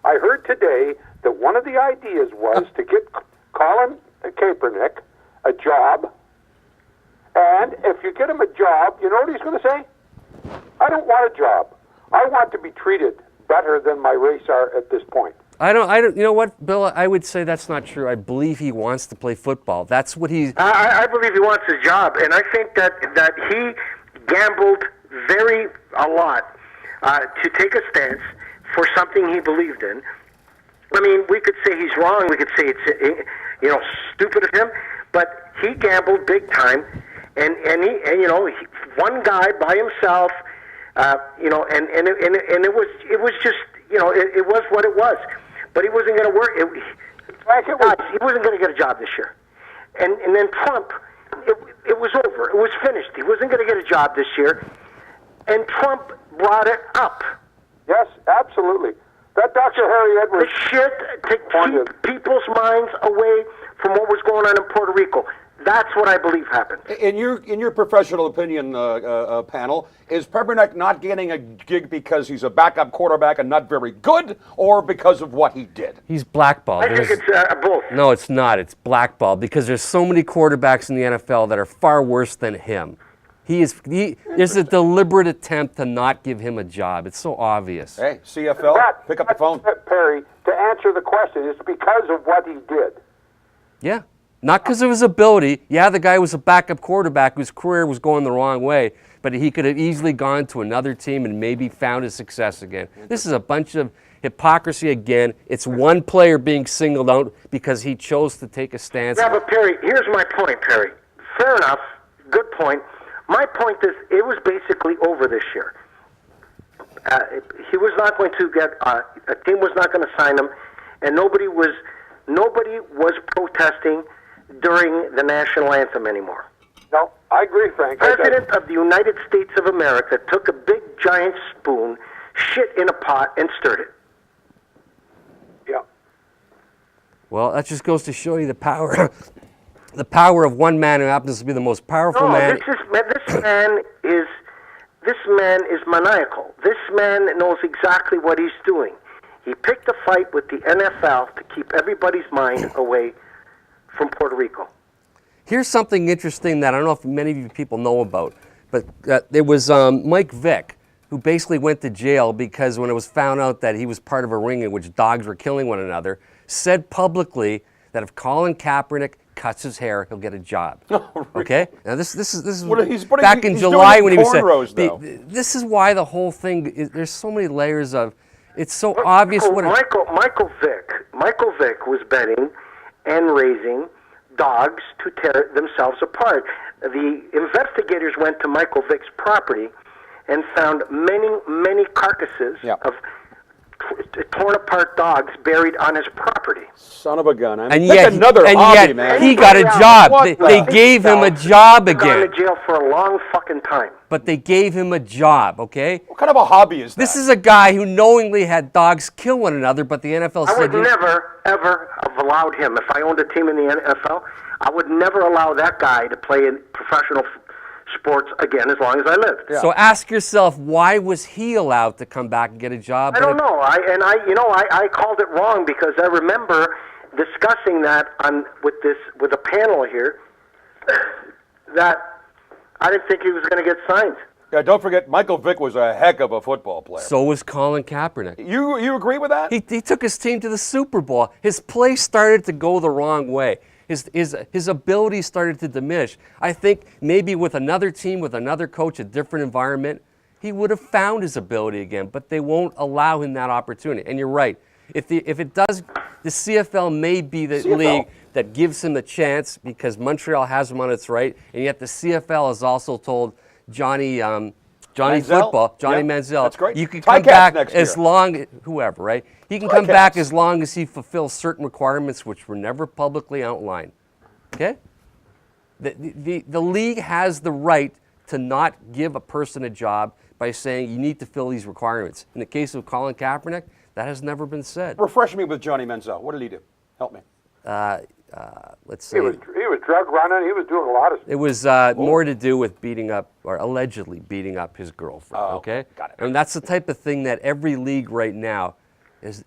I heard today that one of the ideas was to get Colin Kaepernick a job, and if you get him a job, you know what he's going to say? I don't want a job. I want to be treated better than my race are at this point. I don't. You know what, Bill? I would say that's not true. I believe he wants to play football. That's what he's. I believe he wants a job, and I think that he gambled a lot to take a stance for something he believed in. I mean, we could say he's wrong. We could say it's stupid of him, but he gambled big time, and one guy by himself, and it was just it was what it was. But he wasn't going to work. He wasn't going to get a job this year. And then Trump, it was over. It was finished. He wasn't going to get a job this year. And Trump brought it up. Yes, absolutely. That Dr. Harry Edwards... The shit to keep people's minds away from what was going on in Puerto Rico. That's what I believe happened. In your professional opinion, panel, is Kaepernick not getting a gig because he's a backup quarterback and not very good, or because of what he did? He's blackballed. I think it's both. No, it's not. It's blackballed because there's so many quarterbacks in the NFL that are far worse than him. There's a deliberate attempt to not give him a job. It's so obvious. Hey, CFL, pick up the phone. Perry, to answer the question, it's because of what he did. Yeah. Not because of his ability. Yeah, the guy was a backup quarterback whose career was going the wrong way, but he could have easily gone to another team and maybe found his success again. This is a bunch of hypocrisy again. It's one player being singled out because he chose to take a stance. Yeah, but Perry, here's my point, Perry. Fair enough. Good point. My point is it was basically over this year. He was not going to get, a team was not going to sign him, and nobody was protesting during the national anthem anymore. No, I agree, Frank. The President of the United States of America took a big giant spoon, shit in a pot, and stirred it. Yeah. Well, that just goes to show you the power of one man who happens to be the most powerful man. This man is maniacal. This man knows exactly what he's doing. He picked a fight with the NFL to keep everybody's mind away from Puerto Rico. Here's something interesting that I don't know if many of you people know about, but there was Mike Vick, who basically went to jail because when it was found out that he was part of a ring in which dogs were killing one another, said publicly that if Colin Kaepernick cuts his hair, he'll get a job. Okay? Now this is back in July when he was said. This is why the whole thing there's so many layers of. It's so obvious what. Michael Vick was betting and raising dogs to tear themselves apart. The investigators went to Michael Vick's property and found many carcasses of torn apart dogs buried on his property. Son of a gun. And yet he got a job. They gave him a job again. He's gone to jail for a long fucking time. But they gave him a job, okay? What kind of a hobby is that? This is a guy who knowingly had dogs kill one another, but the NFL said... I would never, ever have allowed him. If I owned a team in the NFL, I would never allow that guy to play in professional sports again as long as I lived. Yeah. So ask yourself, why was he allowed to come back and get a job? I don't know. I called it wrong because I remember discussing that with a panel here that I didn't think he was going to get signed. Yeah, don't forget, Michael Vick was a heck of a football player. So was Colin Kaepernick. You agree with that? He took his team to the Super Bowl. His play started to go the wrong way. His ability started to diminish. I think maybe with another team, with another coach, a different environment, he would have found his ability again, but they won't allow him that opportunity. And you're right. If it does, the CFL may be the league that gives him the chance because Montreal has him on its right, and yet the CFL has also told Johnny Manziel, that's great. You can come back as long, whoever, right? He can come back as long as he fulfills certain requirements which were never publicly outlined. Okay? The league has the right to not give a person a job by saying you need to fill these requirements. In the case of Colin Kaepernick, that has never been said. Refresh me with Johnny Manziel. What did he do? Help me. Let's see. He was drug running. He was doing a lot of stuff. It was more to do with beating up, or allegedly beating up his girlfriend. Okay? Got it. And that's the type of thing that every league right now is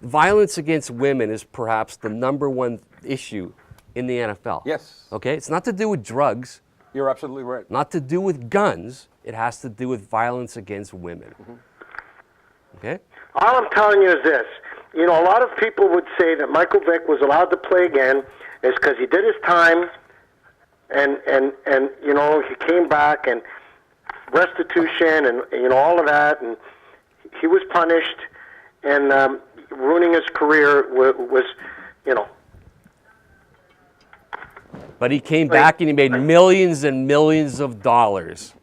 Violence against women is perhaps the #1 issue in the NFL. Yes. Okay? It's not to do with drugs, You're absolutely right. not to do with guns. It has to do with violence against women. Okay? All I'm telling you is this. You know, a lot of people would say that Michael Vick was allowed to play again is because he did his time and you know, he came back and restitution and, you know, all of that, and he was punished, and ruining his career was, you know. But he came back and he made millions and millions of dollars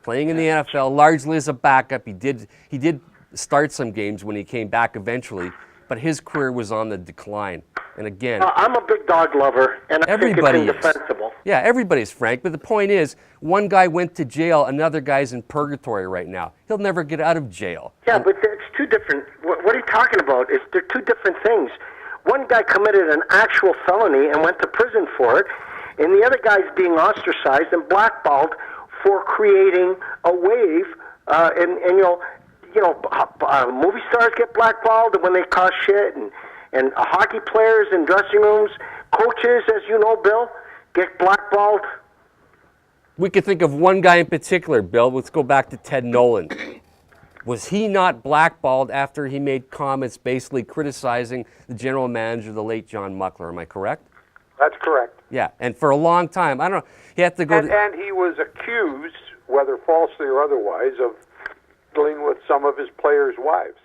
playing in the NFL, largely as a backup. He did start some games when he came back eventually, but his career was on the decline. And again, I'm a big dog lover, and I think it's indefensible. Yeah, everybody's, Frank. But the point is, one guy went to jail, another guy's in purgatory right now. He'll never get out of jail. Yeah, but it's two different. What are you talking about? They're two different things. One guy committed an actual felony and went to prison for it, and the other guy's being ostracized and blackballed for creating a wave. And movie stars get blackballed when they cause shit, and hockey players in dressing rooms, coaches, as you know, Bill, get blackballed. We could think of one guy in particular, Bill. Let's go back to Ted Nolan. Was he not blackballed after he made comments basically criticizing the general manager, the late John Muckler? Am I correct? That's correct. Yeah, and for a long time, I don't know, he had to go and he was accused, whether falsely or otherwise, of dealing with some of his players' wives.